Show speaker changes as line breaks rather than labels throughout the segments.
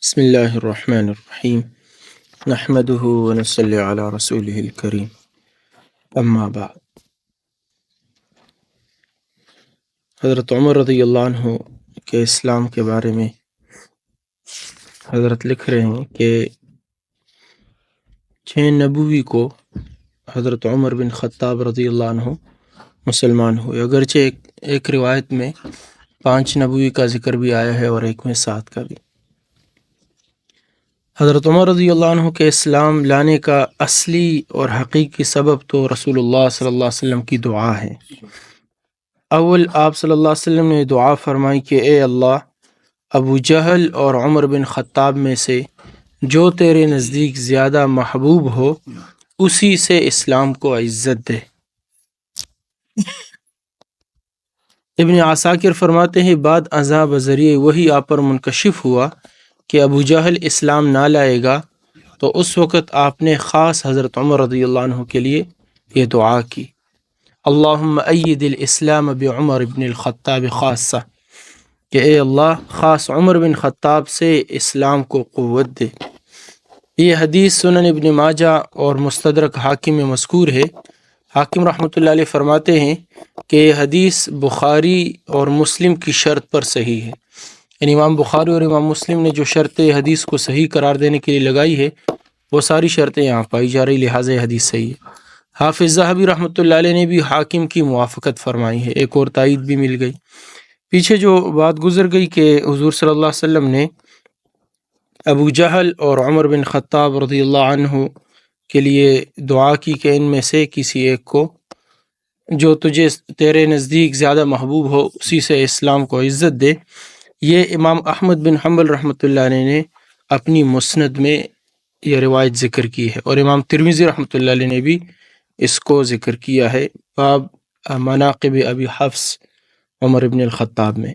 بسم اللہ الرحمن الرحیم نحمده ونصلی علی رسولہ الکریم اما بعد۔ حضرت عمر رضی اللہ عنہ کے اسلام کے بارے میں حضرت لکھ رہے ہیں کہ 6 نبوی کو حضرت عمر بن خطاب رضی اللہ عنہ مسلمان ہوئے، اگرچہ ایک روایت میں 5 نبوی کا ذکر بھی آیا ہے اور ایک میں 7 کا بھی۔ حضرت عمر رضی اللہ عنہ کے اسلام لانے کا اصلی اور حقیقی سبب تو رسول اللہ صلی اللہ علیہ وسلم کی دعا ہے۔ اول آپ صلی اللہ علیہ وسلم نے دعا فرمائی کہ اے اللہ، ابو جہل اور عمر بن خطاب میں سے جو تیرے نزدیک زیادہ محبوب ہو اسی سے اسلام کو عزت دے۔ ابن عساکر فرماتے ہیں بعد ازاں بذریعہ وہی آپ پر منکشف ہوا کہ ابو جہل اسلام نہ لائے گا، تو اس وقت آپ نے خاص حضرت عمر رضی اللہ عنہ کے لیے یہ دعا کی، اللہم اید الاسلام بعمر بن الخطاب خاصہ، کہ اے اللہ خاص عمر بن خطاب سے اسلام کو قوت دے۔ یہ حدیث سنن ابن ماجہ اور مستدرک حاکم میں مذکور ہے۔ حاکم رحمۃ اللہ علیہ فرماتے ہیں کہ یہ حدیث بخاری اور مسلم کی شرط پر صحیح ہے، یعنی امام بخاری اور امام مسلم نے جو شرط حدیث کو صحیح قرار دینے کے لیے لگائی ہے وہ ساری شرطیں یہاں پائی جا رہی، لہٰذا یہ حدیث صحیح ہے۔ حافظ ذہبی رحمۃ اللہ علیہ نے بھی حاکم کی موافقت فرمائی ہے، ایک اور تائید بھی مل گئی۔ پیچھے جو بات گزر گئی کہ حضور صلی اللہ علیہ وسلم نے ابو جہل اور عمر بن خطاب رضی اللہ عنہ کے لیے دعا کی کہ ان میں سے کسی ایک کو جو تجھے تیرے نزدیک زیادہ محبوب ہو اسی سے اسلام کو عزت دے، یہ امام احمد بن حنبل رحمۃ اللہ علیہ نے اپنی مسند میں یہ روایت ذکر کی ہے، اور امام ترمذی رحمۃ اللہ علیہ نے بھی اس کو ذکر کیا ہے باب مناقب ابی حفص عمر بن الخطاب میں۔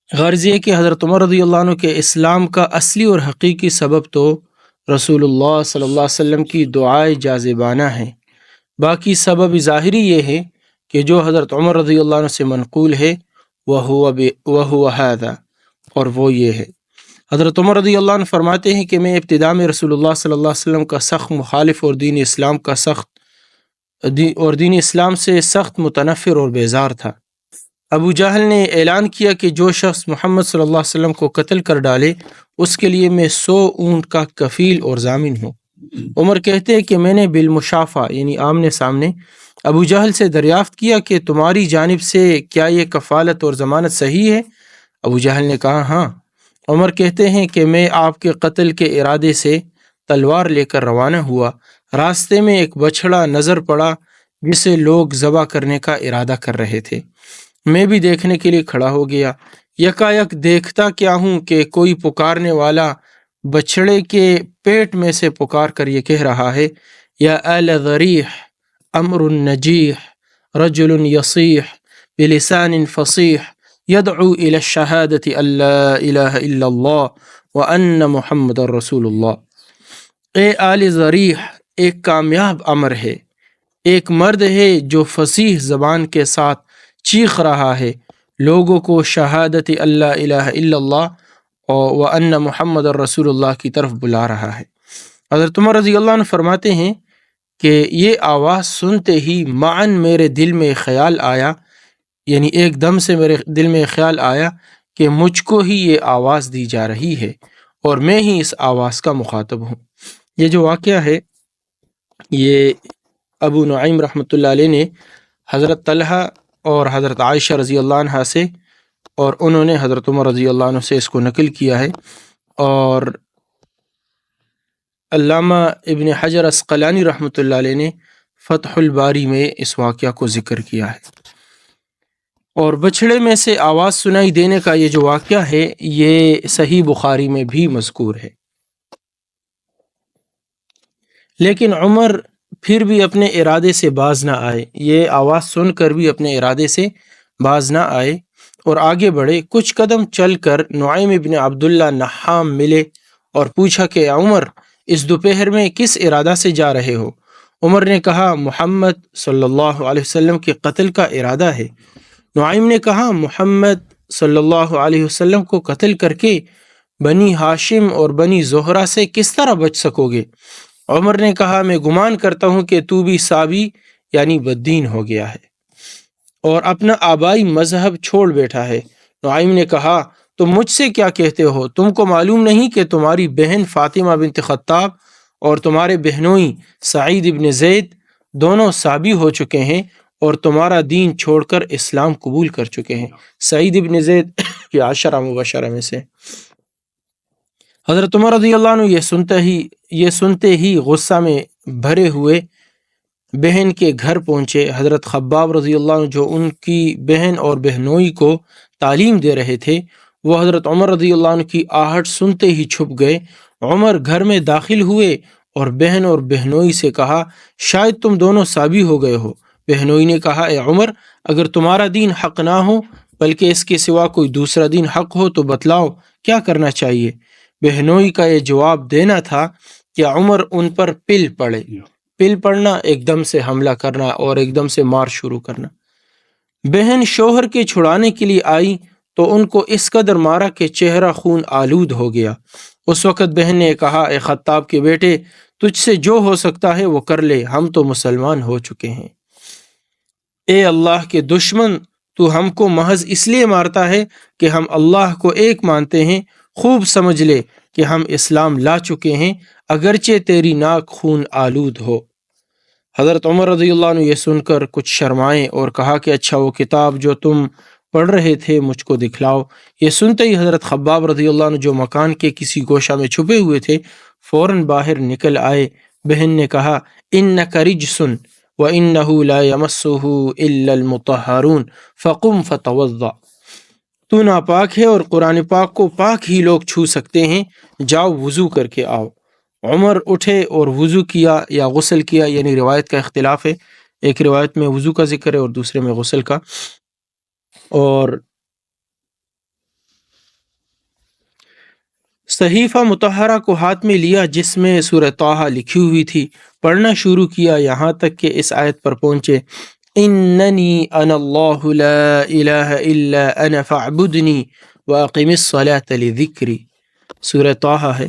غرض یہ کہ حضرت عمر رضی اللہ عنہ کے اسلام کا اصلی اور حقیقی سبب تو رسول اللہ صلی اللہ علیہ وسلم کی دعائے جاذبانہ ہے، باقی سبب ظاہری یہ ہے کہ جو حضرت عمر رضی اللہ عنہ سے منقول ہے وَهُوَ هَذَا، اور وہ یہ ہے۔ حضرت عمر رضی اللہ عنہ فرماتے ہیں کہ میں ابتدا میں رسول اللہ صلی اللہ علیہ وسلم کا سخت مخالف اور دین اسلام سے سخت متنفر اور بیزار تھا۔ ابو جہل نے اعلان کیا کہ جو شخص محمد صلی اللہ علیہ وسلم کو قتل کر ڈالے اس کے لیے میں 100 اونٹ کا کفیل اور ضامن ہوں۔ عمر کہتے ہیں کہ میں نے بالمشافہ یعنی آمنے سامنے ابو جہل سے دریافت کیا کہ تمہاری جانب سے کیا یہ کفالت اور ضمانت صحیح ہے؟ ابو جہل نے کہا ہاں۔ عمر کہتے ہیں کہ میں آپ کے قتل کے ارادے سے تلوار لے کر روانہ ہوا، راستے میں ایک بچھڑا نظر پڑا جسے لوگ ذبح کرنے کا ارادہ کر رہے تھے، میں بھی دیکھنے کے لیے کھڑا ہو گیا، یکایک دیکھتا کیا ہوں کہ کوئی پکارنے والا بچھڑے کے پیٹ میں سے پکار کر یہ کہہ رہا ہے، یا آل ذریح امر نجیح رجل یصیح بلسان فصیح یدعو الی الشہادۃ ان لا الہ الا اللہ وان محمد رسول اللہ۔ اے آل ذریح ایک کامیاب امر ہے، ایک مرد ہے جو فصیح زبان کے ساتھ چیخ رہا ہے، لوگوں کو شہادت اللہ الہ الا اللہ وان محمد رسول اللہ کی طرف بلا رہا ہے۔ حضرت عمر رضی اللہ عنہ فرماتے ہیں کہ یہ آواز سنتے ہی معاً میرے دل میں خیال آیا، یعنی ایک دم سے میرے دل میں خیال آیا کہ مجھ کو ہی یہ آواز دی جا رہی ہے اور میں ہی اس آواز کا مخاطب ہوں۔ یہ جو واقعہ ہے یہ ابو نعیم رحمۃ اللہ علیہ نے حضرت طلحہ اور حضرت عائشہ رضی اللہ عنہ سے، اور انہوں نے حضرت عمر رضی اللہ عنہ سے اس کو نقل کیا ہے، اور علامہ ابن حجر عسقلانی رحمۃ اللہ علیہ نے فتح الباری میں اس واقعہ کو ذکر کیا ہے۔ اور بچھڑے میں سے آواز سنائی دینے کا یہ جو واقعہ ہے یہ صحیح بخاری میں بھی مذکور ہے۔ لیکن عمر پھر بھی اپنے ارادے سے باز نہ آئے، یہ آواز سن کر بھی اپنے ارادے سے باز نہ آئے اور آگے بڑھے۔ کچھ قدم چل کر نعیم ابن عبداللہ نحام ملے اور پوچھا کہ عمر اس دوپہر میں کس ارادہ سے جا رہے ہو؟ عمر نے کہا محمد صلی اللہ علیہ وسلم کے قتل کا ارادہ ہے۔ نعیم نے کہا محمد صلی اللہ علیہ وسلم کو قتل کر کے بنی ہاشم اور بنی زہرہ سے کس طرح بچ سکو گے؟ عمر نے کہا میں گمان کرتا ہوں کہ تو بھی سابی یعنی بددین ہو گیا ہے اور اپنا آبائی مذہب چھوڑ بیٹھا ہے۔ نعیم نے کہا تم مجھ سے کیا کہتے ہو؟ تم کو معلوم نہیں کہ تمہاری بہن فاطمہ بنت خطاب اور تمہارے بہنوئی سعید ابن زید دونوں سابی ہو چکے ہیں اور تمہارا دین چھوڑ کر اسلام قبول کر چکے ہیں۔ سعید ابن زید کے عشرہ مبشرہ میں سے۔ حضرت عمر رضی اللہ عنہ یہ سنتے ہی غصہ میں بھرے ہوئے بہن کے گھر پہنچے۔ حضرت خباب رضی اللہ عنہ جو ان کی بہن اور بہنوئی کو تعلیم دے رہے تھے، وہ حضرت عمر رضی اللہ عنہ کی آہٹ سنتے ہی چھپ گئے۔ عمر گھر میں داخل ہوئے اور بہن اور بہنوئی سے کہا شاید تم دونوں سابی ہو گئے ہو۔ بہنوئی نے کہا اے عمر، اگر تمہارا دین حق نہ ہو بلکہ اس کے سوا کوئی دوسرا دین حق ہو تو بتلاؤ کیا کرنا چاہیے؟ بہنوئی کا یہ جواب دینا تھا کہ عمر ان پر پل پڑے۔ پل پڑنا ایک دم سے حملہ کرنا اور ایک دم سے مار شروع کرنا۔ بہن شوہر کے چھڑانے کے لیے آئی تو ان کو اس قدر مارا کہ چہرہ خون آلود ہو گیا۔ اس وقت بہن نے کہا اے خطاب کے بیٹے، تجھ سے جو ہو سکتا ہے وہ کر لے، ہم تو مسلمان ہو چکے ہیں۔ اے اللہ کے دشمن، تو ہم کو محض اس لیے مارتا ہے کہ ہم اللہ کو ایک مانتے ہیں۔ خوب سمجھ لے کہ ہم اسلام لا چکے ہیں اگرچہ تیری ناک خون آلود ہو۔ حضرت عمر رضی اللہ عنہ یہ سن کر کچھ شرمائے اور کہا کہ اچھا وہ کتاب جو تم پڑھ رہے تھے مجھ کو دکھلاؤ۔ یہ سنتے ہی حضرت خباب رضی اللہ عنہ جو مکان کے کسی گوشہ میں چھپے ہوئے تھے فوراً باہر نکل آئے۔ بہن نے کہا انک رجس وانہ لا یمسہ الا المطہرون فقم فتوضا، تو ناپاک ہے اور قرآن پاک کو پاک ہی لوگ چھو سکتے ہیں، جاؤ وضو کر کے آؤ۔ عمر اٹھے اور وضو کیا یا غسل کیا، یعنی روایت کا اختلاف ہے، ایک روایت میں وضو کا ذکر ہے اور دوسرے میں غسل کا، اور صحیفہ مطہرہ کو ہاتھ میں لیا جس میں سورہ طٰہٰ لکھی ہوئی تھی، پڑھنا شروع کیا یہاں تک کہ اس آیت پر پہنچے اننی انا اللہ لا الہ الا انا فاعبدنی واقم الصلاۃ لذکری۔ سورہ طٰہٰ ہے،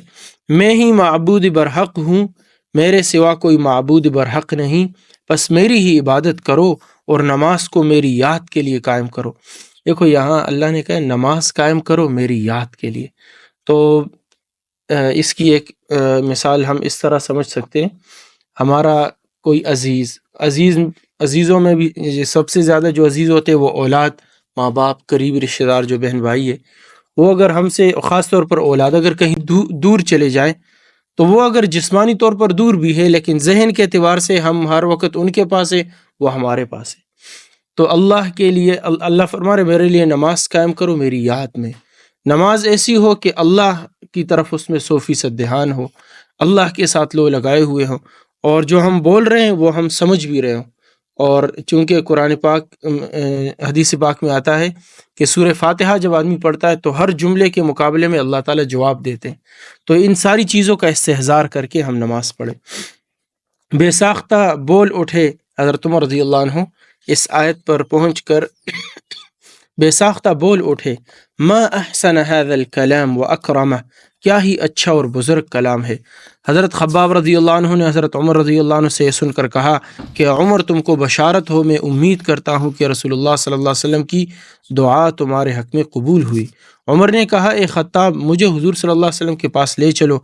میں ہی معبود برحق ہوں، میرے سوا کوئی معبود برحق نہیں، پس میری ہی عبادت کرو اور نماز کو میری یاد کے لیے قائم کرو۔ دیکھو یہاں اللہ نے کہا نماز قائم کرو میری یاد کے لیے، تو اس کی ایک مثال ہم اس طرح سمجھ سکتے ہیں، ہمارا کوئی عزیزوں میں بھی سب سے زیادہ جو عزیز ہوتے ہیں وہ اولاد، ماں باپ، قریبی رشتہ دار جو بہن بھائی ہے، وہ اگر ہم سے خاص طور پر اولاد اگر کہیں دور چلے جائیں تو وہ اگر جسمانی طور پر دور بھی ہے لیکن ذہن کے اعتبار سے ہم ہر وقت ان کے پاس ہے، وہ ہمارے پاس ہے۔ تو اللہ کے لیے اللہ فرما رہے میرے لیے نماز قائم کرو میری یاد میں، نماز ایسی ہو کہ اللہ کی طرف اس میں 100% دھیان ہو، اللہ کے ساتھ لو لگائے ہوئے ہوں، اور جو ہم بول رہے ہیں وہ ہم سمجھ بھی رہے ہوں۔ اور چونکہ قرآن پاک حدیث پاک میں آتا ہے کہ سورہ فاتحہ جب آدمی پڑھتا ہے تو ہر جملے کے مقابلے میں اللہ تعالیٰ جواب دیتے ہیں، تو ان ساری چیزوں کا استحضار کر کے ہم نماز پڑھیں۔ بے ساختہ بول اٹھے حضرت عمر رضی اللہ عنہ اس آیت پر پہنچ کر بے ساختہ بول اٹھے ما احسن هذا الکلام واکرمہ، کیا ہی اچھا اور بزرگ کلام ہے۔ حضرت خباب رضی اللہ عنہ نے حضرت عمر رضی اللہ عنہ سے سن کر کہا کہ عمر تم کو بشارت ہو، میں امید کرتا ہوں کہ رسول اللہ صلی اللہ علیہ وسلم کی دعا تمہارے حق میں قبول ہوئی۔ عمر نے کہا اے خطاب مجھے حضور صلی اللہ علیہ وسلم کے پاس لے چلو۔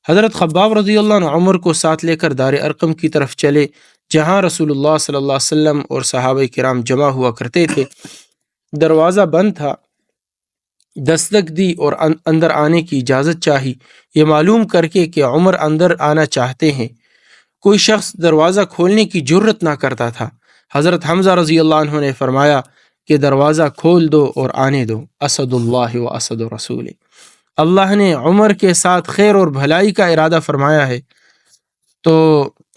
حضرت خباب رضی اللہ عنہ عمر کو ساتھ لے کر دار ارقم کی طرف چلے جہاں رسول اللہ صلی اللہ علیہ وسلم اور صحابہ کرام جمع ہوا کرتے تھے۔ دروازہ بند تھا، دستک دی اور اندر آنے کی اجازت چاہی، یہ معلوم کر کے کہ عمر اندر آنا چاہتے ہیں۔ کوئی شخص دروازہ کھولنے کی جرت نہ کرتا تھا۔ حضرت حمزہ رضی اللہ عنہ نے فرمایا کہ دروازہ کھول دو اور آنے دو، اسد اللہ و اسد رسول، اللہ نے عمر کے ساتھ خیر اور بھلائی کا ارادہ فرمایا ہے، تو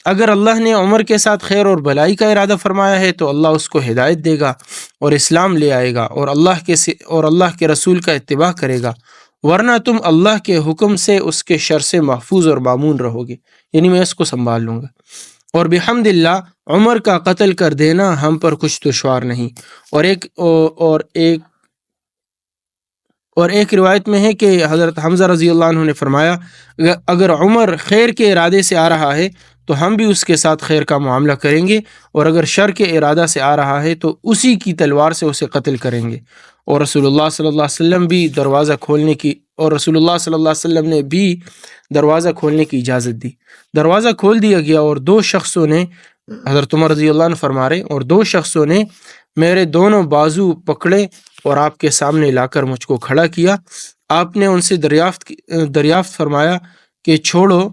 اگر اللہ نے عمر کے ساتھ خیر اور بھلائی کا ارادہ فرمایا ہے تو اللہ اس کو ہدایت دے گا اور اسلام لے آئے گا اور اللہ کے رسول کا اتباع کرے گا، ورنہ تم اللہ کے حکم سے اس کے شر سے محفوظ اور مامون رہو گے، یعنی میں اس کو سنبھال لوں گا۔ اور بحمد اللہ عمر کا قتل کر دینا ہم پر کچھ دشوار نہیں، اور ایک روایت میں ہے کہ حضرت حمزہ رضی اللہ عنہ نے فرمایا اگر عمر خیر کے ارادے سے آ رہا ہے تو ہم بھی اس کے ساتھ خیر کا معاملہ کریں گے، اور اگر شر کے ارادہ سے آ رہا ہے تو اسی کی تلوار سے اسے قتل کریں گے۔ اور رسول اللہ صلی اللہ علیہ وسلم بھی دروازہ کھولنے کی اور رسول اللہ صلی اللہ علیہ وسلم نے بھی دروازہ کھولنے کی اجازت دی۔ دروازہ کھول دیا گیا اور دو شخصوں نے، حضرت عمر رضی اللہ عنہ فرما رہے، اور دو شخصوں نے میرے دونوں بازو پکڑے اور آپ کے سامنے لا کر مجھ کو کھڑا کیا۔ آپ نے ان سے دریافت فرمایا کہ چھوڑو،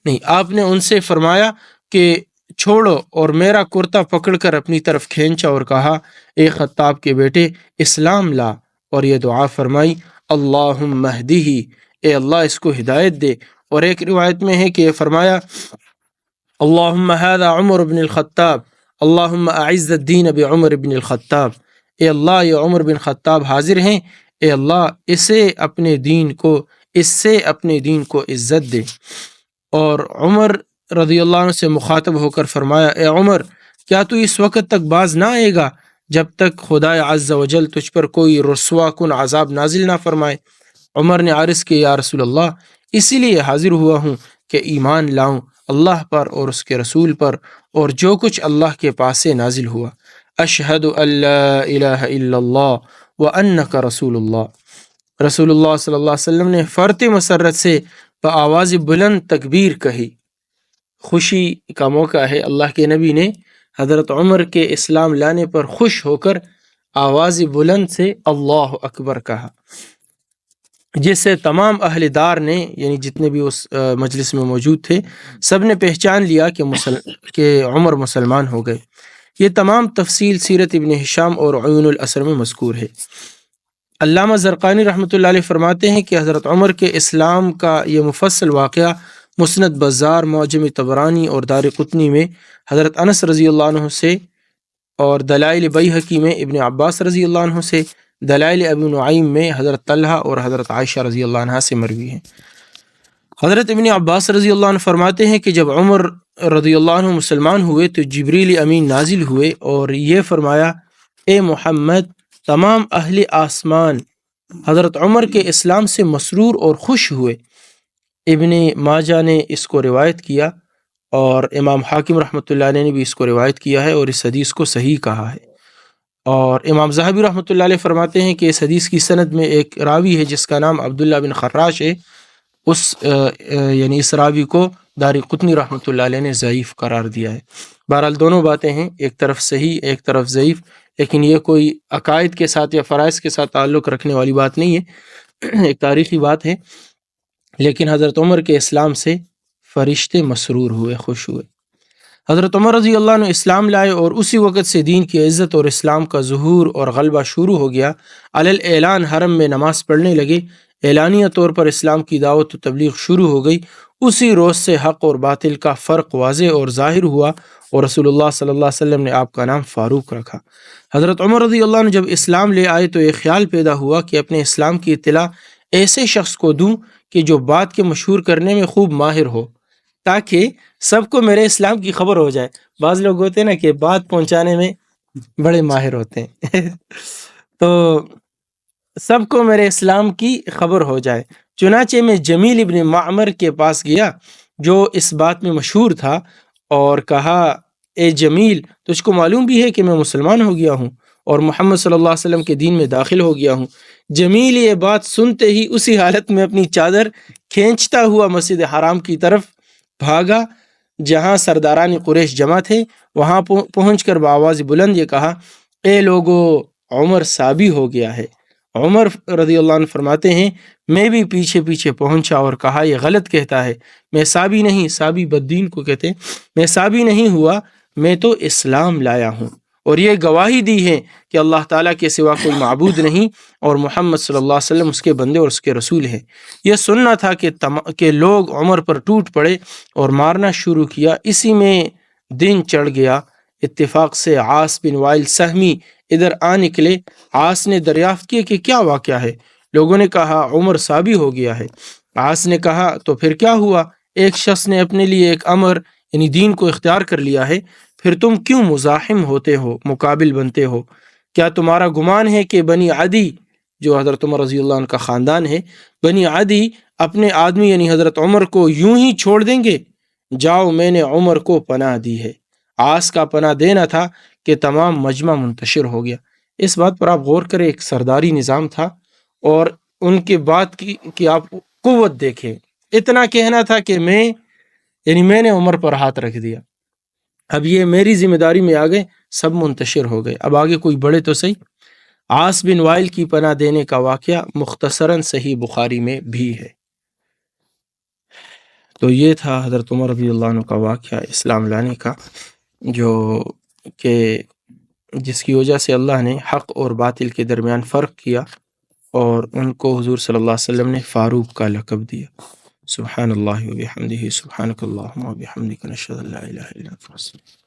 نہیں، آپ نے ان سے فرمایا کہ چھوڑو، اور میرا کرتا پکڑ کر اپنی طرف کھینچا اور کہا، اے خطاب کے بیٹے، اسلام لا، اور یہ دعا فرمائی، اللہم اہدہ، اے اللہ اس کو ہدایت دے۔ اور ایک روایت میں ہے کہ یہ فرمایا، اللہم ھذا عمر بن الخطاب، اللہم اعز الدین بعمر بن الخطاب، اے اللہ یہ عمر بن خطاب حاضر ہیں، اے اللہ اس سے اپنے دین کو عزت دے۔ اور عمر رضی اللہ عنہ سے مخاطب ہو کر فرمایا، اے عمر، کیا تو اس وقت تک باز نہ آئے گا جب تک خدا عز و جل تجھ پر کوئی رسوا کن عذاب نازل نہ فرمائے؟ عمر نے عرض کیا، یا رسول اللہ، اسی لیے حاضر ہوا ہوں کہ ایمان لاؤں اللہ پر اور اس کے رسول پر اور جو کچھ اللہ کے پاس سے نازل ہوا۔ اشہد ان لا الہ الا اللہ وانک رسول اللہ۔ رسول اللہ صلی اللہ علیہ وسلم نے فرط مسرت سے بآواز بلند تکبیر کہی۔ خوشی کا موقع ہے، اللہ کے نبی نے حضرت عمر کے اسلام لانے پر خوش ہو کر آواز بلند سے اللہ اکبر کہا، جس سے تمام اہل دار نے، یعنی جتنے بھی اس مجلس میں موجود تھے، سب نے پہچان لیا کہ عمر مسلمان ہو گئے۔ یہ تمام تفصیل سیرت ابن ہشام اور عیون الاثر میں مذکور ہے۔ علامہ زرقانی رحمۃ اللہ علیہ فرماتے ہیں کہ حضرت عمر کے اسلام کا یہ مفصل واقعہ مسند بزار، معجم طبرانی اور دار قطنی میں حضرت انس رضی اللہ عنہ سے، اور دلائل بیہقی میں ابن عباس رضی اللہ عنہ سے، دلائل ابو نعیم میں حضرت طلحہ اور حضرت عائشہ رضی اللہ عنہ سے مروی ہے۔ حضرت ابن عباس رضی اللہ عنہ فرماتے ہیں کہ جب عمر رضی اللہ عنہ مسلمان ہوئے تو جبریل امین نازل ہوئے اور یہ فرمایا، اے محمد، تمام اہل آسمان حضرت عمر کے اسلام سے مسرور اور خوش ہوئے۔ ابن ماجہ نے اس کو روایت کیا اور امام حاکم رحمۃ اللہ علیہ نے بھی اس کو روایت کیا ہے اور اس حدیث کو صحیح کہا ہے۔ اور امام ذہبی رحمۃ اللہ علیہ فرماتے ہیں کہ اس حدیث کی سند میں ایک راوی ہے جس کا نام عبداللہ بن خراش ہے، یعنی اس راوی کو دار قطنی رحمۃ اللہ علیہ نے ضعیف قرار دیا ہے۔ بہرحال دونوں باتیں ہیں، ایک طرف صحیح ایک طرف ضعیف، لیکن یہ کوئی عقائد کے ساتھ یا فرائض کے ساتھ تعلق رکھنے والی بات نہیں ہے، ایک تاریخی بات ہے۔ لیکن حضرت عمر کے اسلام سے فرشتے مسرور ہوئے، خوش ہوئے۔ حضرت عمر رضی اللہ عنہ اسلام لائے اور اسی وقت سے دین کی عزت اور اسلام کا ظہور اور غلبہ شروع ہو گیا۔ علی الاعلان حرم میں نماز پڑھنے لگے، اعلانیہ طور پر اسلام کی دعوت و تبلیغ شروع ہو گئی۔ اسی روز سے حق اور باطل کا فرق واضح اور ظاہر ہوا اور رسول اللہ صلی اللہ علیہ وسلم نے آپ کا نام فاروق رکھا۔ حضرت عمر رضی اللہ عنہ جب اسلام لے آئے تو ایک خیال پیدا ہوا کہ اپنے اسلام کی اطلاع ایسے شخص کو دوں کہ جو بات کے مشہور کرنے میں خوب ماہر ہو، تاکہ سب کو میرے اسلام کی خبر ہو جائے۔ بعض لوگ ہوتے ہیں نا کہ بات پہنچانے میں بڑے ماہر ہوتے ہیں تو سب کو میرے اسلام کی خبر ہو جائے۔ چنانچہ میں جمیل ابن معمر کے پاس گیا جو اس بات میں مشہور تھا اور کہا، اے جمیل، تجھ کو معلوم بھی ہے کہ میں مسلمان ہو گیا ہوں اور محمد صلی اللہ علیہ وسلم کے دین میں داخل ہو گیا ہوں۔ جمیل یہ بات سنتے ہی اسی حالت میں اپنی چادر کھینچتا ہوا مسجد حرام کی طرف بھاگا جہاں سرداران قریش جمع تھے۔ وہاں پہنچ کر بآواز بلند یہ کہا، اے لوگو، عمر صابی ہو گیا ہے۔ عمر رضی اللہ عنہ فرماتے ہیں، میں بھی پیچھے پیچھے پہنچا اور کہا، یہ غلط کہتا ہے، میں صابی نہیں، صابی بددین کو کہتے ہیں، میں صابی نہیں ہوا، میں تو اسلام لایا ہوں، اور یہ گواہی دی ہے کہ اللہ تعالیٰ کے سوا کوئی معبود نہیں اور محمد صلی اللہ علیہ وسلم اس کے بندے اور اس کے رسول ہیں۔ یہ سننا تھا کہ لوگ عمر پر ٹوٹ پڑے اور مارنا شروع کیا۔ اسی میں دن چڑھ گیا۔ اتفاق سے عاص بن وائل سہمی ادھر آ نکلے۔ عاص نے دریافت کیا کہ کیا واقعہ ہے؟ لوگوں نے کہا، عمر صابی ہو گیا ہے۔ عاص نے کہا، تو پھر کیا ہوا؟ ایک شخص نے اپنے لیے ایک امر یعنی دین کو اختیار کر لیا ہے، پھر تم کیوں مزاحم ہوتے ہو، مقابل بنتے ہو؟ کیا تمہارا گمان ہے کہ بنی عدی، جو حضرت عمر رضی اللہ عنہ کا خاندان ہے، بنی عدی اپنے آدمی یعنی حضرت عمر کو یوں ہی چھوڑ دیں گے؟ جاؤ، میں نے عمر کو پناہ دی ہے۔ آس کا پناہ دینا تھا کہ تمام مجمع منتشر ہو گیا۔ اس بات پر آپ غور کریں، ایک سرداری نظام تھا، اور ان کے بات کی آپ قوت دیکھیں۔ اتنا کہنا تھا کہ میں نے عمر پر ہاتھ رکھ دیا، اب یہ میری ذمہ داری میں آ گئے، سب منتشر ہو گئے، اب آگے کوئی بڑھے تو صحیح۔ عاص بن وائل کی پناہ دینے کا واقعہ مختصراً صحیح بخاری میں بھی ہے۔ تو یہ تھا حضرت عمر رضی اللہ عنہ کا واقعہ اسلام لانے کا، جو کہ جس کی وجہ سے اللہ نے حق اور باطل کے درمیان فرق کیا، اور ان کو حضور صلی اللہ علیہ وسلم نے فاروق کا لقب دیا۔ سبحان اللہ و بحمدہ، سبحانک اللہم و بحمدک، نشہد ان لا الہ الا انت، نستغفرک۔